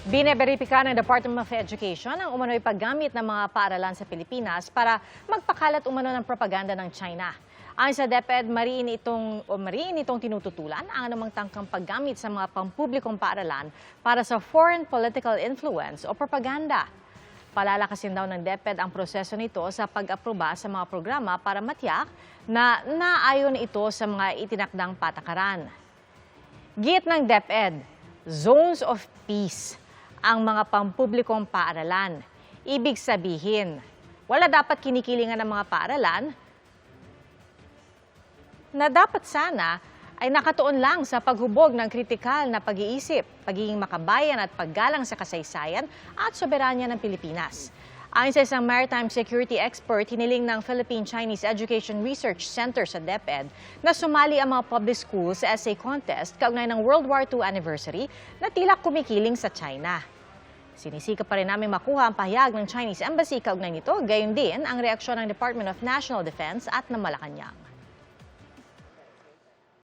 Bineberipika ng Department of Education ang umano'y paggamit ng mga paaralan sa Pilipinas para magpakalat umano ng propaganda ng China. Ayon sa DepEd, mariin itong tinututulan ang anumang tangkang paggamit sa mga pampublikong paaralan para sa foreign political influence o propaganda. Palalakasin daw ng DepEd ang proseso nito sa pag-aproba sa mga programa para matiyak na naayon ito sa mga itinakdang patakaran. Giit ng DepEd, zones of peace ang mga pampublikong paaralan. Ibig sabihin, wala dapat kinikilingan ng mga paaralan na dapat sana ay nakatuon lang sa paghubog ng kritikal na pag-iisip, pagiging makabayan at paggalang sa kasaysayan at soberanya ng Pilipinas. Ayon sa isang maritime security expert, hiniling ng Philippine-Chinese Education Research Center sa DepEd na sumali ang mga public schools sa essay contest kaugnay ng World War II anniversary na tila kumikiling sa China. Sinisika pa rin namin makuha ang pahayag ng Chinese Embassy kaugnay nito, gayon din ang reaksyon ng Department of National Defense at ng Malacanang.